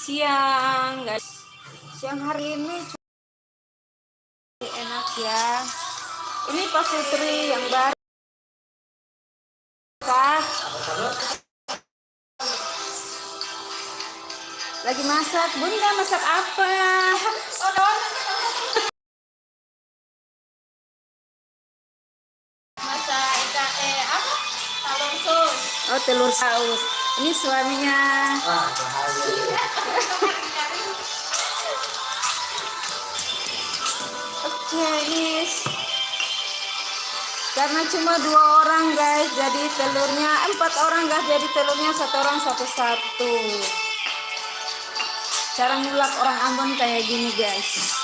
siang guys. Siang hari ini enak ya. Ini Pak Putri yang baru kah? Lagi masak. Bunda masak apa? Masak apa? Telur sus. Oh, telur saus. Ini suaminya. Oke, ini karena cuma 2 orang guys, jadi telurnya 4 orang guys, jadi telurnya 1 orang satu-satu. Cara ngulak orang Ambon kayak gini guys.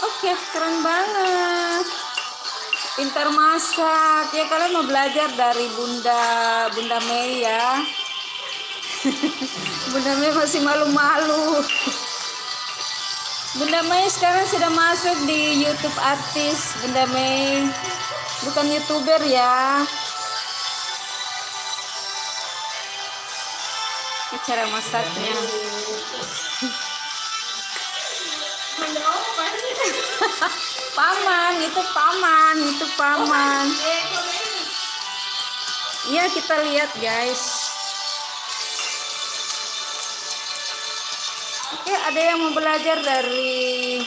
Oke, keren banget. Pintar masak. Ya kalian mau belajar dari Bunda Mei ya. Bunda Mei masih malu-malu. Bunda Mei sekarang sudah masuk di YouTube artis. Bunda Mei bukan YouTuber ya. Ini cara masaknya. Paman, itu paman. Iya, kita lihat guys. Oke, ada yang mau belajar dari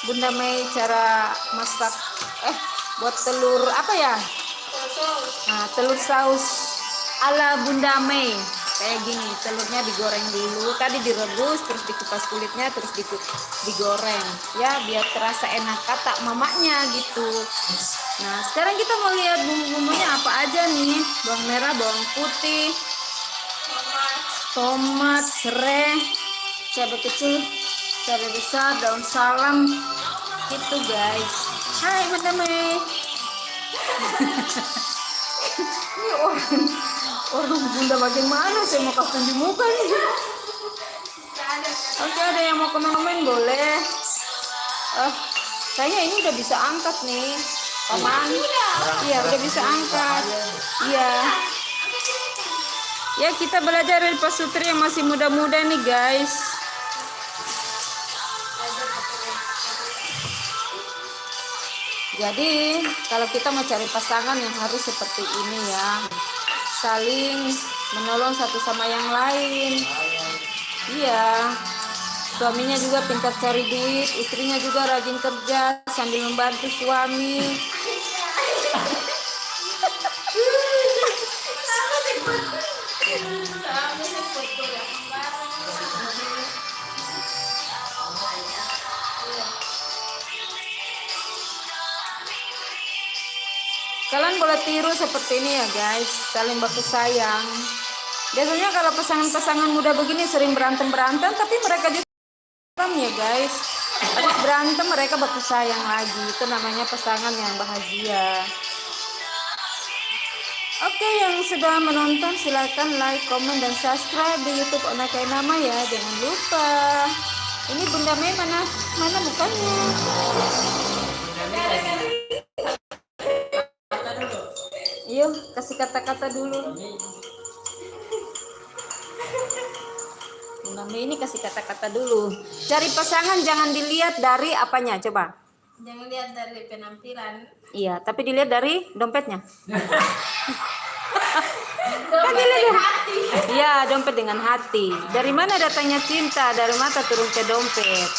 Bunda Mei cara masak buat telur apa ya? Nah, telur saus ala Bunda Mei. Kayak gini, telurnya digoreng dulu, tadi direbus, terus dikupas kulitnya, terus digoreng ya, biar terasa enak kata mamanya gitu. Nah, sekarang kita mau lihat bumbu-bumbunya apa aja nih. Bawang merah, bawang putih, tomat, serai, cabai kecil, cabai besar, daun salam gitu guys. Hai Bunda Mei. Ini orang Bunda bagaimana, saya mau kasih di muka nih. Oke, ada yang mau komen boleh. Kayaknya ini udah bisa angkat nih, paman. Iya, udah bisa angkat. Iya. Ya, kita belajar dari Pak Sutri yang masih muda-muda nih guys. Jadi kalau kita mau cari pasangan yang harus seperti ini ya, saling menolong satu sama yang lain. Iya, suaminya juga pintar cari duit, istrinya juga rajin kerja sambil membantu suami. Kalian boleh tiru seperti ini ya guys, saling baku sayang. Biasanya kalau pasangan-pasangan muda begini sering berantem-berantem, tapi mereka juga ya guys. Habis berantem mereka baku sayang lagi. Itu namanya pasangan yang bahagia. Oke, yang sudah menonton silakan like, komen, dan subscribe di YouTube Ona Kayak Nama ya. Jangan lupa. Ini Bunda Mei mana mukanya? Yuk, kasih kata-kata dulu. Bunda Mei ini kasih kata-kata dulu. Cari pasangan jangan dilihat dari apanya, coba. Jangan lihat dari penampilan. Iya, tapi dilihat dari dompetnya. Dompet dengan hati. Iya, dompet dengan hati. Dari mana datangnya cinta? Dari mata turun ke dompet.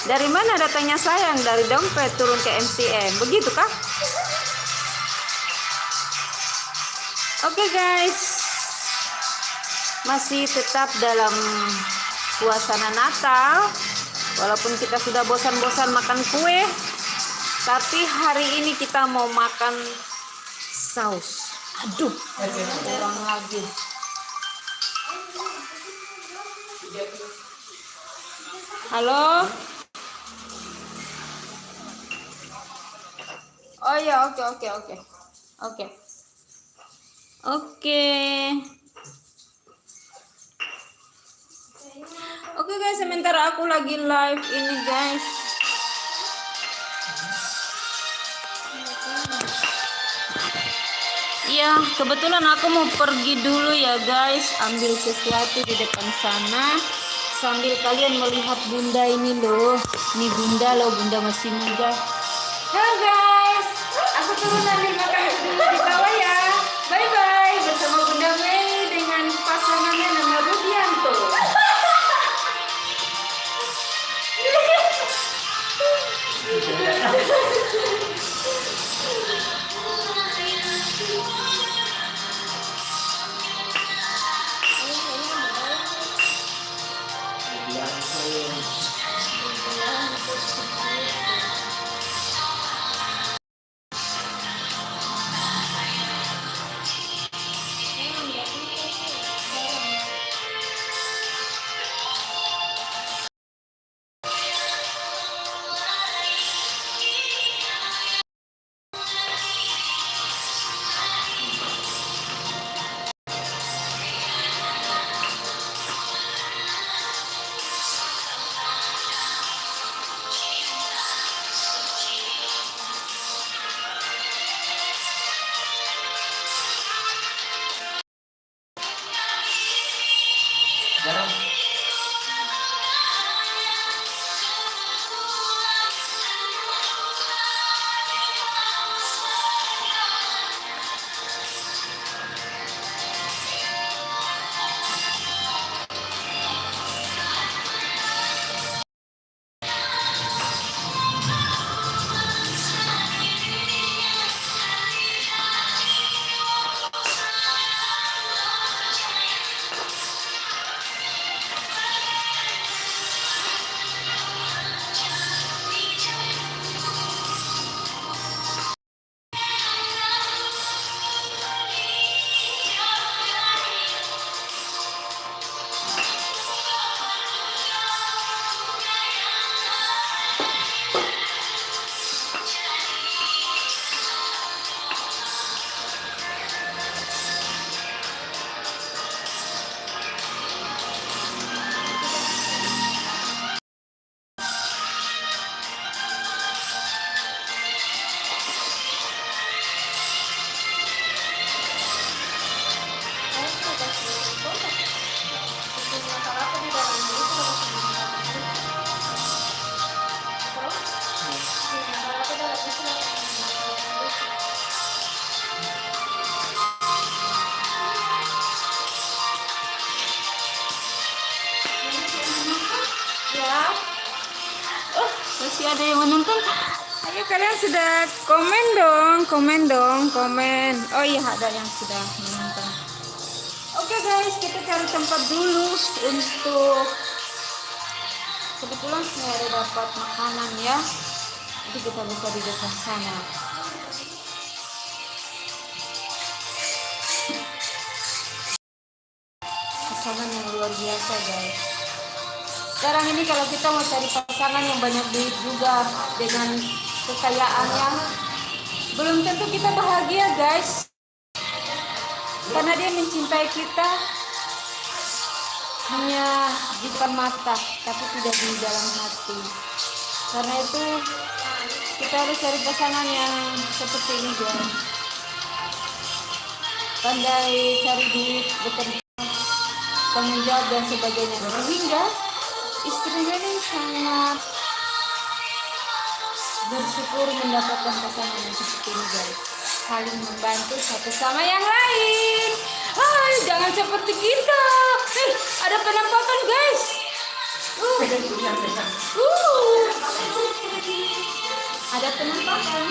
Dari mana datangnya sayang? Dari dompet turun ke MCM. Begitu kah? Oke guys, masih tetap dalam suasana Natal. Walaupun kita sudah bosan-bosan makan kue, tapi hari ini kita mau makan saus. Aduh, kurang lagi. Halo. Oh ya, oke. Oke guys, sementara aku lagi live ini guys. Ya, kebetulan aku mau pergi dulu ya guys, ambil sesuatu di depan sana. Sambil kalian melihat bunda ini loh. Ini bunda loh, bunda masih muda. Halo guys, aku turun ambil makan dulu di bawah ya. Bye bye bersama Bunda Mei dengan pasangannya nama Rudianto. Ya, masih ada yang menonton. Ayo kalian sudah komen dong, komen. Oh iya ada yang sudah menonton. Oke guys, kita cari tempat dulu untuk kebetulan saya ada dapat makanan ya. Nanti kita buka di depan sana. Pasangan yang luar biasa guys. Sekarang ini kalau kita mau cari pasangan yang banyak duit juga dengan kekayaannya, belum tentu kita bahagia guys. Karena dia mencintai kita hanya di depan mata, tapi tidak di dalam hati. Karena itu kita harus cari pasangan yang seperti ini guys. Pandai cari duit, bekerja, tanggung jawab dan sebagainya. Sehingga istrinya ini sangat bersyukur mendapatkan pasangan yang seperti ini guys. Saling membantu satu sama yang lain. Hai, jangan seperti kita. Ada penampakan guys. Ada penampakan.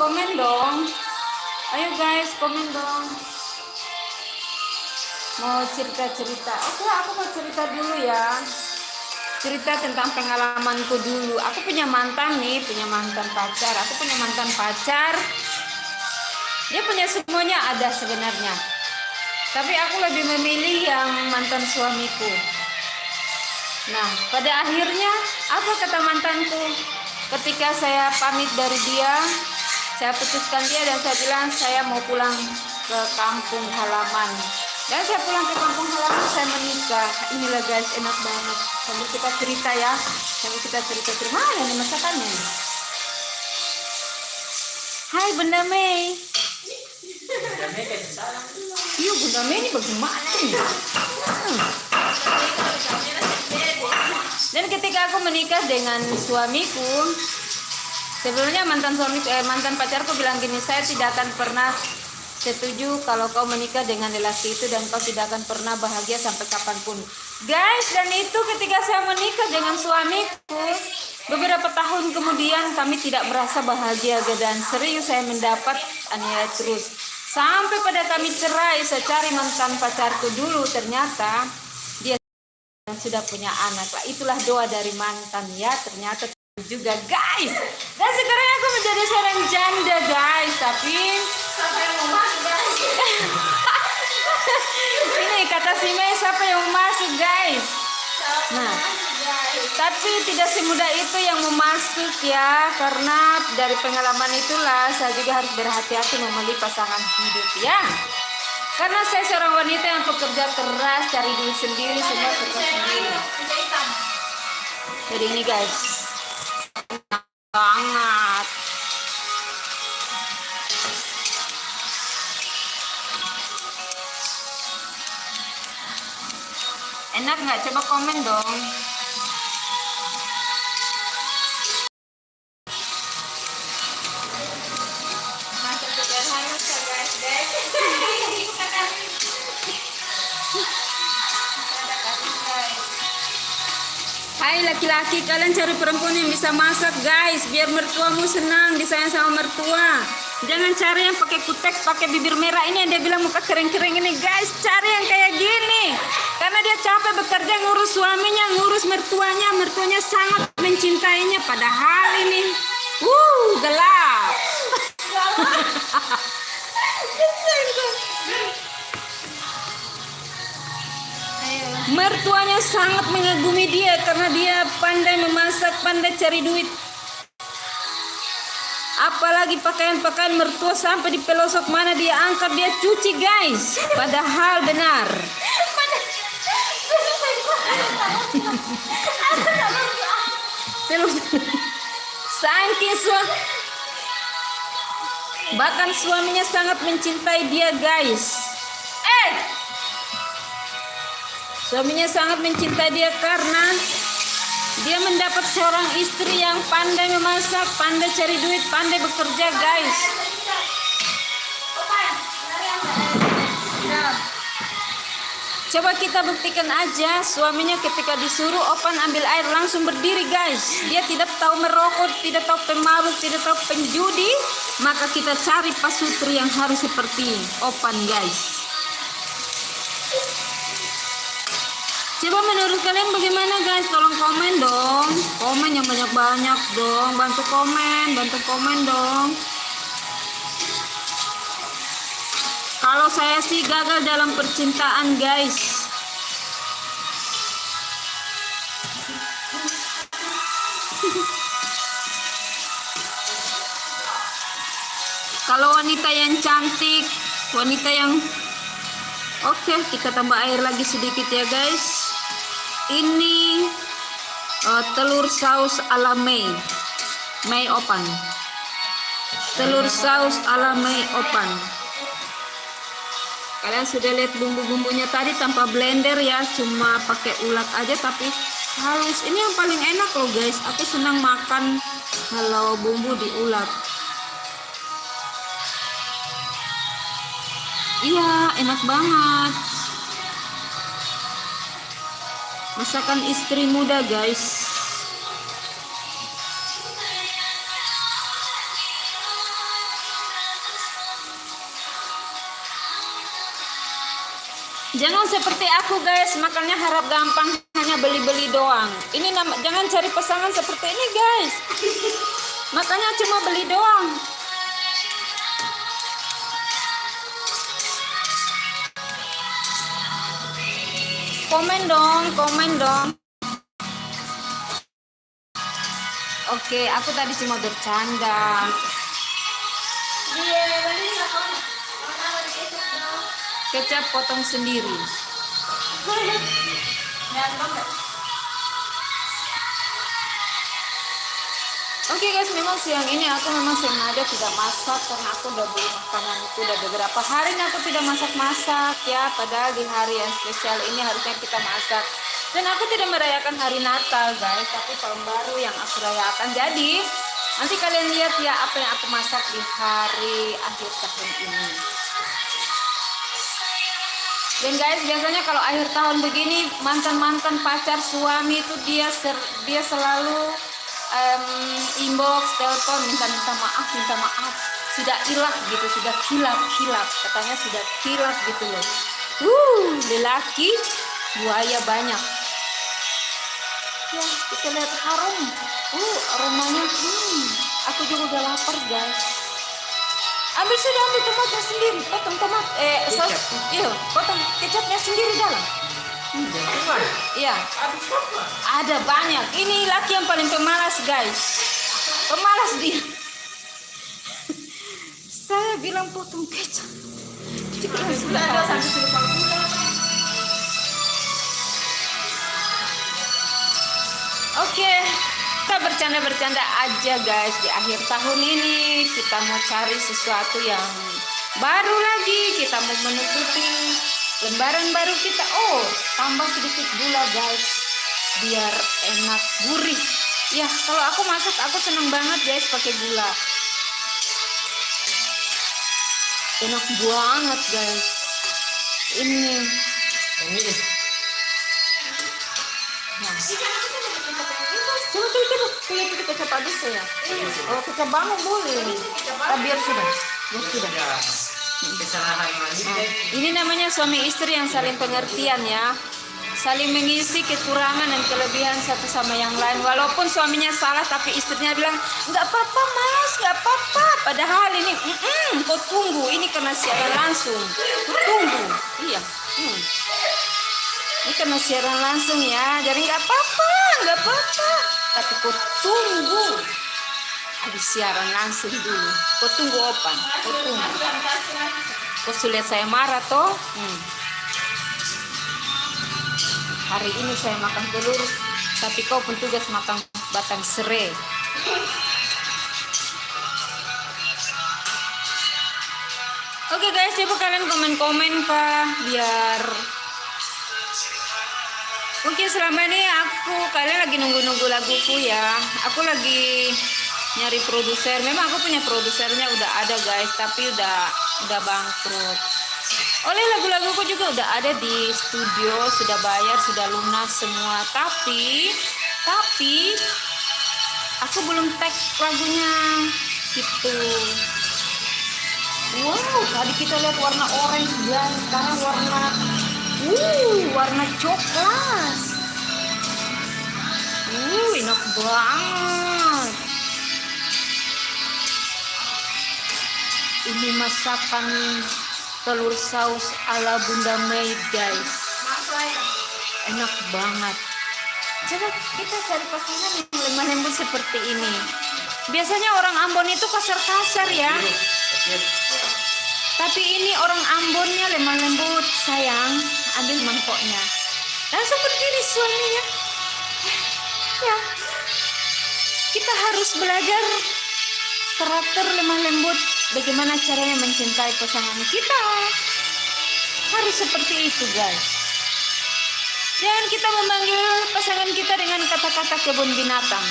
Komen dong. Ayo guys, komen dong. Mau cerita-cerita. Oke, aku mau cerita dulu ya. Cerita tentang pengalamanku dulu. Aku punya mantan pacar. Aku punya mantan pacar. Dia punya semuanya ada sebenarnya. Tapi aku lebih memilih yang mantan suamiku. Nah, pada akhirnya apa kata mantanku? Ketika saya pamit dari dia, saya putuskan dia dan saya bilang saya mau pulang ke kampung halaman. Dan saya pulang ke kampung halaman, saya menikah. Inilah guys, enak banget. Sambil kita cerita ya, sambil kita cerita-cerita. Mana nih masakannya? Hai Bunda Mei. Iya Bunda Mei ini bagaimana nih? Dan ketika aku menikah dengan suamiku, sebenarnya mantan pacarku bilang gini, saya tidak akan pernah setuju kalau kau menikah dengan lelaki itu dan kau tidak akan pernah bahagia sampai kapanpun. Guys, dan itu ketika saya menikah dengan suamiku, beberapa tahun kemudian kami tidak merasa bahagia dan serius saya mendapat aniaya terus. Sampai pada kami cerai, saya cari mantan pacarku dulu, ternyata dia sudah punya anak. Lah itulah doa dari mantan ya, ternyata juga guys. Dan sekarang aku menjadi seorang janda guys, tapi Siapa yang mau masuk guys? ini kata si Mei, siapa yang mau masuk guys? Nah, tapi tidak semudah itu yang mau masuk ya, karena dari pengalaman itulah saya juga harus berhati-hati memilih pasangan hidup ya. Karena saya seorang wanita yang pekerja keras, cari duit sendiri, semua serba sendiri. Jadi ini guys, banget. Enak nggak? Coba komen dong. Masuk ke dalam hangus ya guys. Hai laki-laki, kalian cari perempuan yang bisa masak guys, biar mertuamu senang, disayang sama mertua. Jangan cari yang pakai kutex, pakai bibir merah ini yang dia bilang muka kering-kering ini guys. Cari yang kayak gini, karena dia capek bekerja ngurus suaminya, ngurus mertuanya sangat mencintainya. Padahal ini, gelap. Mertuanya sangat mengagumi dia karena dia pandai memasak, pandai cari duit. Apalagi pakaian-pakaian mertua sampai di pelosok mana dia angkat, dia cuci guys. Padahal benar. Saking bahkan suaminya sangat mencintai dia guys. Suaminya sangat mencintai dia karena dia mendapat seorang istri yang pandai memasak, pandai cari duit, pandai bekerja guys. Coba kita buktikan aja, suaminya ketika disuruh Opan ambil air langsung berdiri guys. Dia tidak tahu merokok, tidak tahu pemabuk, tidak tahu penjudi. Maka kita cari pasutri yang harus seperti Opan guys. Coba menurut kalian bagaimana guys? Tolong komen dong. Komen yang banyak-banyak dong. Bantu komen dong. Kalau saya sih gagal dalam percintaan guys. Kalau wanita yang cantik, wanita yang oke, kita tambah air lagi sedikit ya guys. Ini telur saus ala Mei Opan. Telur saus ala Mei Opan. Kalian sudah lihat bumbu-bumbunya tadi tanpa blender ya, cuma pakai ulat aja tapi halus. Ini yang paling enak loh guys. Aku senang makan kalau bumbu diulat. Iya, enak banget. Masakan istri muda guys. Jangan seperti aku guys, makannya harap gampang, hanya beli-beli doang. Ini jangan cari pasangan seperti ini guys. Makanya cuma beli doang. Komen dong. Oke, aku tadi cuma bercanda. Dia beli apa? Mana dikit dong. Kecap potong sendiri. Dan banget. Oke guys, memang siang ini aku memang sengaja tidak masak karena aku udah beli makanan itu udah beberapa hari ini aku tidak masak-masak ya. Padahal di hari yang spesial ini harusnya kita masak. Dan aku tidak merayakan hari Natal guys, tapi tahun baru yang aku rayakan. Jadi nanti kalian lihat ya apa yang aku masak di hari akhir tahun ini. Dan guys, biasanya kalau akhir tahun begini mantan-mantan pacar suami itu dia selalu inbox, telepon minta maaf, sudah ilah gitu, sudah kilap, katanya sudah kilap gitu loh. Lelaki buaya banyak. Ya, kita lihat harum. Aromanya. Aku juga udah lapar guys. Ambil tomatnya sendiri, potong tomat, saus, iya, potong kecapnya sendiri dalam. Iya. Ada banyak. Ini laki yang paling pemalas guys. Pemalas dia. Saya bilang potong kecap. Sudah ada sampai selupa gula. Oke, kita bercanda-bercanda aja guys. Di akhir tahun ini kita mau cari sesuatu yang baru lagi. Kita mau menutupi lembaran baru kita. Tambah sedikit gula guys, biar enak gurih. Ya, kalau aku masak aku seneng banget guys pakai gula. Enak banget guys. Ini. Nah. Coba kulit itu kecap habis ya. Oh, kecap bangun boleh. Biar sudah. Ini namanya suami istri yang saling pengertian ya. Saling mengisi kekurangan dan kelebihan satu sama yang lain. Walaupun suaminya salah tapi istrinya bilang, "Enggak apa-apa Mas, enggak apa-apa." Padahal ini kau tunggu, ini karena siaran langsung. Kau tunggu. Iya. Ini karena siaran langsung ya. Jadi enggak apa-apa. Tapi kau tunggu. Habis siaran langsung dulu. Kau tunggu opan. Kau tunggu. Kau sulit saya marah toh. Hari ini saya makan telur, tapi kau pun tugas makan batang serai. Oke guys, coba kalian komen-komen Pak, biar mungkin selama ini kalian lagi nunggu-nunggu laguku ya. Aku lagi nyari produser. Memang aku punya produsernya udah ada guys, tapi udah bangkrut. Oleh lagu-laguku juga udah ada di studio, sudah bayar, sudah lunas semua. Tapi aku belum tag lagunya gitu. Wow, tadi kita lihat warna orange guys, sekarang warna coklat. Enak banget. Ini masakan telur saus ala Bunda Mei guys. Enak banget. Coba kita cari pasangan yang lemah lembut seperti ini. Biasanya orang Ambon itu kasar-kasar ya. Tapi ini orang Ambonnya lemah lembut. Sayang, ambil mangkoknya. Langsung berdiri suaminya. Ya. Kita harus belajar karakter lemah lembut. Bagaimana caranya mencintai pasangan kita. Harus seperti itu guys. Jangan kita memanggil pasangan kita dengan kata-kata kebun binatang.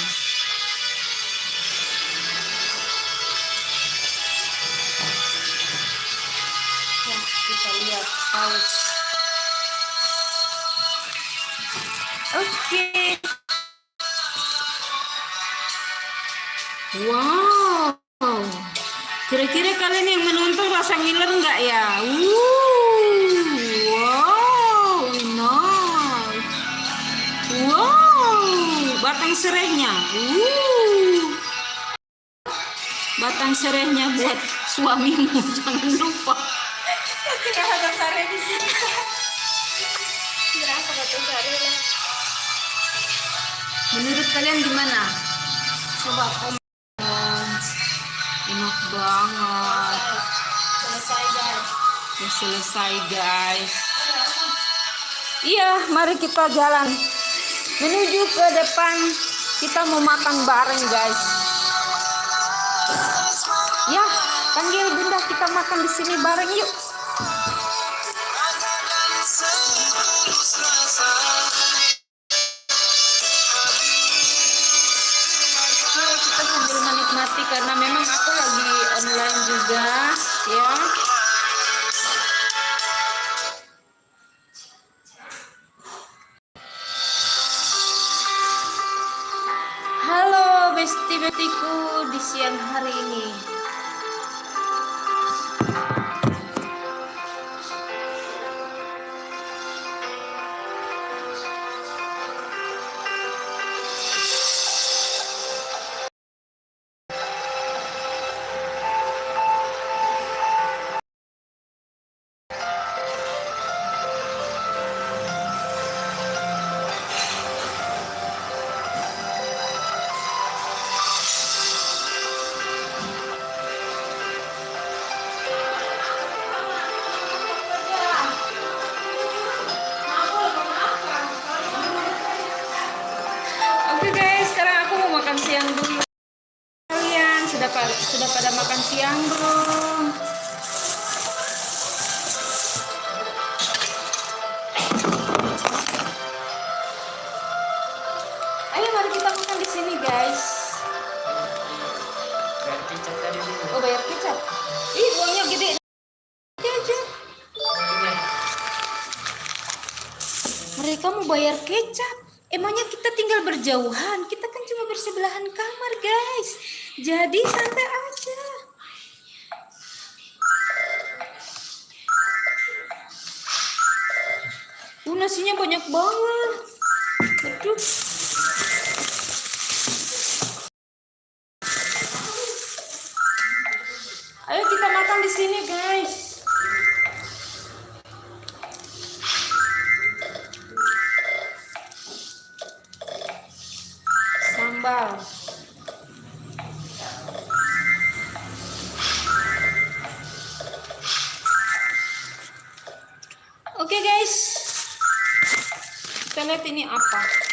Ya, kita lihat saus. Oke. Wow. Kira-kira kalian yang menonton rasa ngiler nggak ya? Wow, nice. Wow, batang serehnya. Batang serehnya buat suamimu, jangan lupa. Tidak ada sare di sini. Berapa batang sare lah? Menurut kalian gimana? Coba komen. Enak banget. Selesai guys. Udah selesai guys. Iya, mari kita jalan menuju ke depan. Kita mau makan bareng guys. Ya, panggil bunda, kita makan di sini bareng yuk. Oke, kita sambil menikmati karena memang aku lagi online juga ya. Halo besti-bestiku di siang hari ini. Oke guys, sekarang aku mau makan siang dulu. Kalian sudah pada makan siang belum? Ayo mari kita makan di sini guys. Bayar kecap tadi dulu. Oh bayar kecap. Ih uangnya gede aja. Mereka mau bayar kecap. Emangnya kita tinggal berjauhan? Kita kan cuma bersebelahan kamar guys. Jadi santai aja. Nasinya banyak banget. Aduh. Ayo kita makan di sini guys. Sambal. Oke guys. Kita lihat ini apa.